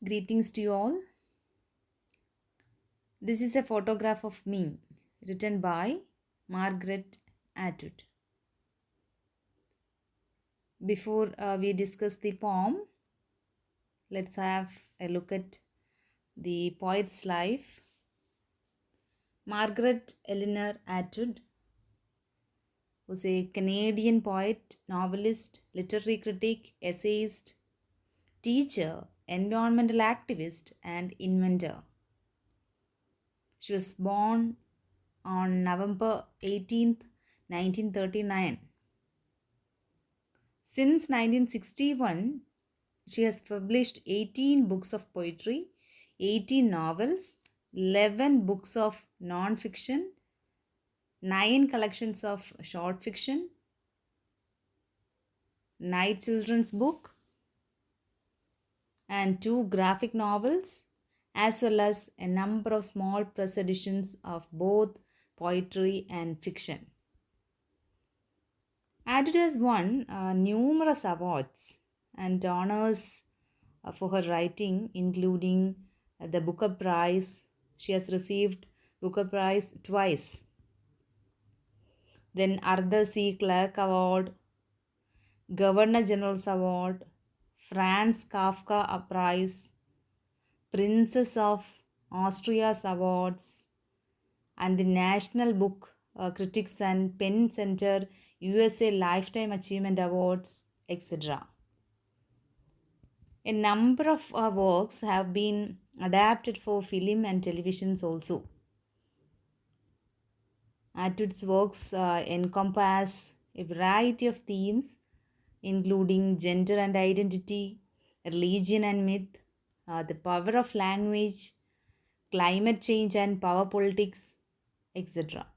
Greetings to you all. This is a photograph of me written by Margaret Atwood. Before we discuss the poem, let's have a look at the poet's life. Margaret Eleanor Atwood was a Canadian poet, novelist, literary critic, essayist, teacher, environmental activist, and inventor. She was born on November 18th, 1939. Since 1961, she has published 18 books of poetry, 18 novels, 11 books of non-fiction, 9 collections of short fiction, 9 children's book, and 2 graphic novels, as well as a number of small press editions of both poetry and fiction. Atwood has won numerous awards and honors for her writing, including the Booker Prize. She has received Booker Prize twice. Then Arthur C. Clarke Award, Governor General's Award, Franz Kafka Prize, Princess of Austria's Awards, and the National Book Critics and Pen Center USA Lifetime Achievement Awards, etc. A number of works have been adapted for film and televisions also. Atwood's works encompass a variety of themes, including gender and identity, religion and myth, the power of language, climate change and power politics, etc.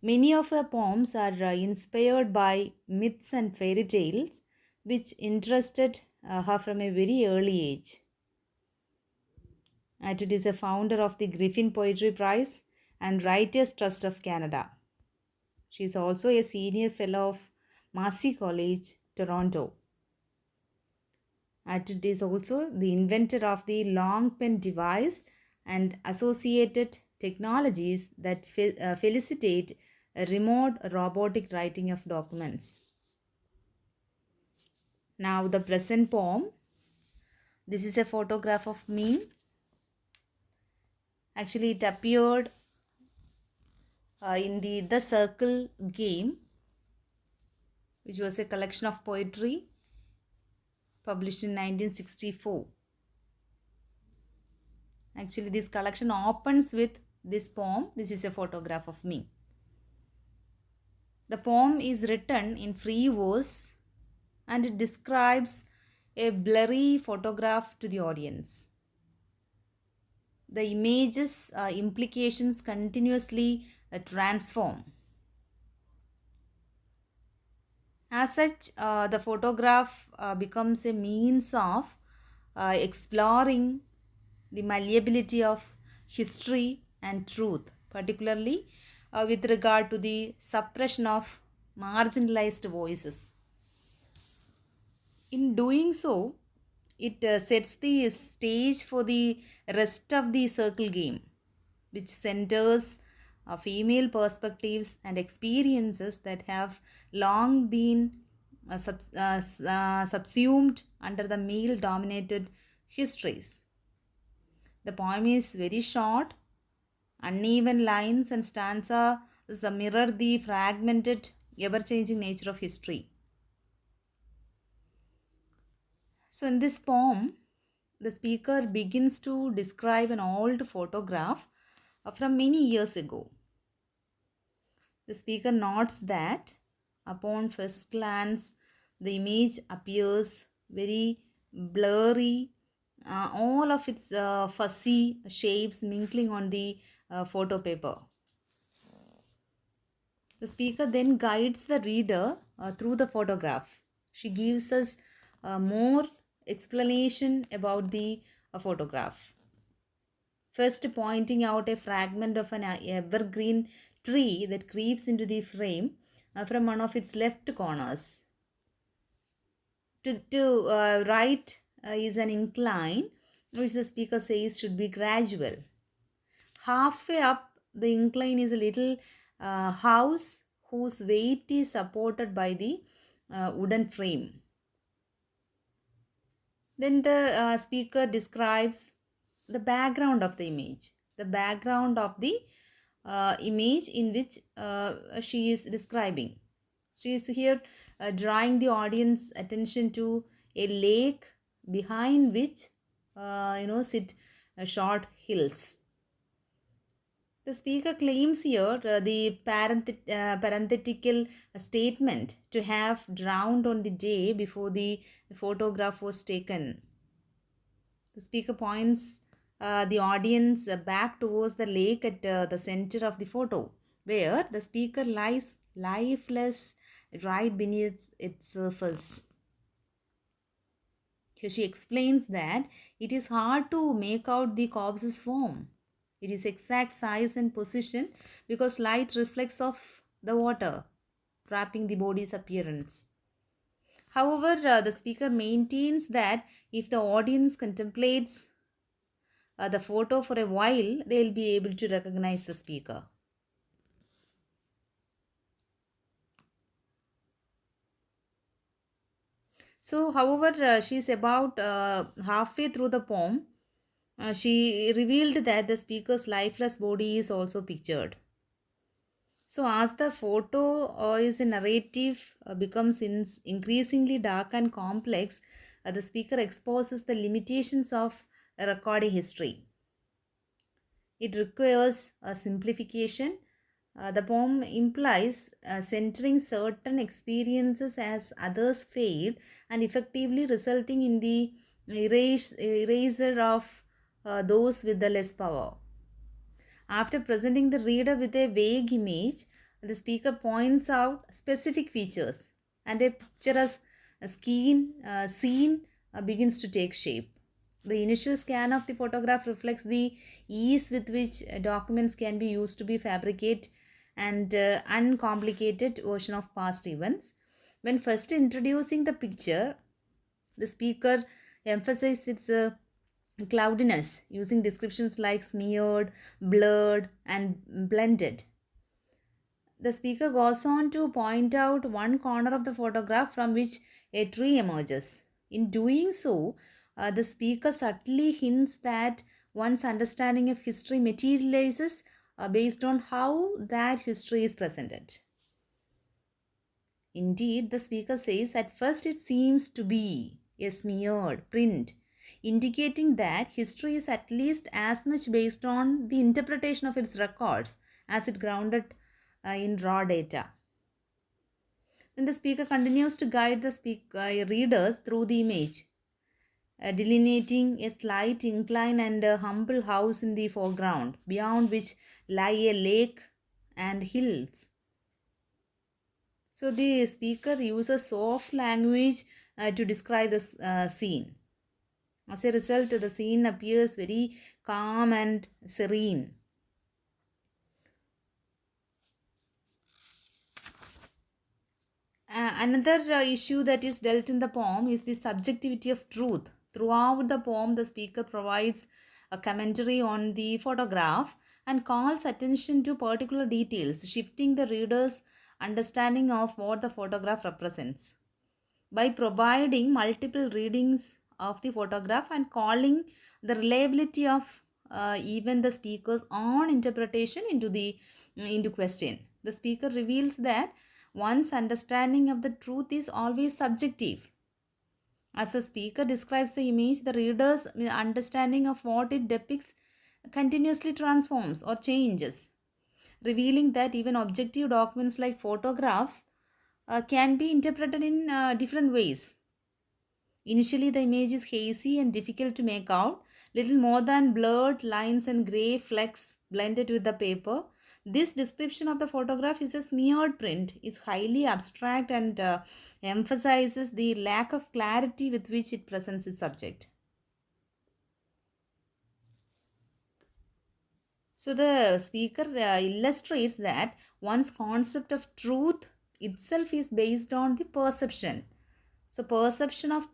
Many of her poems are inspired by myths and fairy tales, which interested her from a very early age. Atwood is a founder of the Griffin Poetry Prize and Writers Trust of Canada. She is also a senior fellow of Massey College, Toronto. Atwood is also the inventor of the long pen device and associated technologies that facilitate remote robotic writing of documents. Now the present poem. This is a photograph of me. Actually, it appeared in the Circle game, which was a collection of poetry published in 1964. Actually, this collection opens with this poem. This is a photograph of me. The poem is written in free verse and it describes a blurry photograph to the audience. The image's implications continuously transform. As such, the photograph becomes a means of exploring the malleability of history and truth, particularly with regard to the suppression of marginalized voices. In doing so, it sets the stage for the rest of the circle game, which centers female perspectives and experiences that have long been subsumed under the male dominated histories. The poem is very short. Uneven lines and stanzas mirror the fragmented, ever-changing nature of history. So in this poem, the speaker begins to describe an old photograph from many years ago. The speaker notes that upon first glance, the image appears very blurry, all of its fuzzy shapes mingling on the photo paper. The speaker then guides the reader through the photograph. She gives us more explanation about the photograph. First, pointing out a fragment of an evergreen tree that creeps into the frame from one of its left corners. To write is an incline which the speaker says should be gradual. Halfway up the incline is a little house whose weight is supported by the wooden frame. Then the speaker describes the background of the image, the background of the image in which she is describing. She is here drawing the audience attention to a lake behind which sit short hills. The speaker claims here the parenthetical statement to have drowned on the day before the photograph was taken. The speaker points the audience back towards the lake at the center of the photo, where the speaker lies lifeless right beneath its surface. Here she explains that it is hard to make out the corpse's form, its exact size and position, because light reflects off the water, trapping the body's appearance. However, the speaker maintains that if the audience contemplates the photo for a while, they will be able to recognize the speaker. So, however, she is about halfway through the poem. She revealed that the speaker's lifeless body is also pictured. So, as the photo is a narrative becomes increasingly dark and complex, the speaker exposes the limitations of recording history. It requires a simplification. The poem implies centering certain experiences as others fade and effectively resulting in the eraser of those with the less power. After presenting the reader with a vague image, the speaker points out specific features and a picturesque scene begins to take shape. The initial scan of the photograph reflects the ease with which documents can be used to be fabricate and uncomplicated version of past events. When first introducing the picture, the speaker emphasizes its cloudiness using descriptions like smeared, blurred, and blended. The speaker goes on to point out one corner of the photograph from which a tree emerges. In doing so, the speaker subtly hints that one's understanding of history materializes based on how that history is presented. Indeed, the speaker says at first it seems to be a smeared print, indicating that history is at least as much based on the interpretation of its records as it grounded in raw data. When the speaker continues to guide the readers through the image, delineating a slight incline and a humble house in the foreground, beyond which lie a lake and hills. So the speaker uses soft language to describe the scene. As a result, the scene appears very calm and serene. Another issue that is dealt in the poem is the subjectivity of truth. Throughout the poem, the speaker provides a commentary on the photograph and calls attention to particular details, shifting the reader's understanding of what the photograph represents. By providing multiple readings of the photograph and calling the reliability of even the speaker's own interpretation into question, the speaker reveals that one's understanding of the truth is always subjective. As the speaker describes the image, the reader's understanding of what it depicts continuously transforms or changes, revealing that even objective documents like photographs can be interpreted in different ways. Initially, the image is hazy and difficult to make out, little more than blurred lines and grey flecks blended with the paper. This description of the photograph is a smeared print, is highly abstract and emphasizes the lack of clarity with which it presents its subject. So the speaker illustrates that one's concept of truth itself is based on the perception. So perception of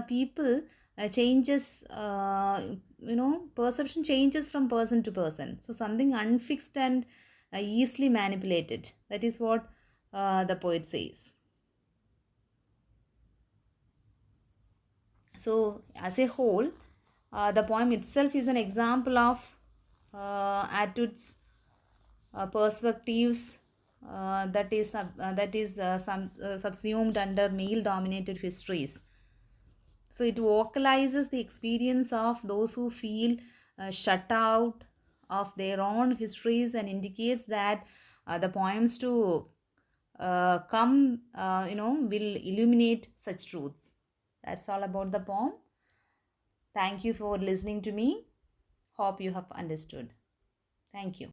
people changes, perception changes from person to person. So something unfixed and easily manipulated. That is what the poet says. So, as a whole, the poem itself is an example of attitudes, perspectives subsumed under male-dominated histories. So it vocalizes the experience of those who feel shut out of their own histories and indicates that the poems to come, will illuminate such truths. That's all about the poem. Thank you for listening to me. Hope you have understood. Thank you.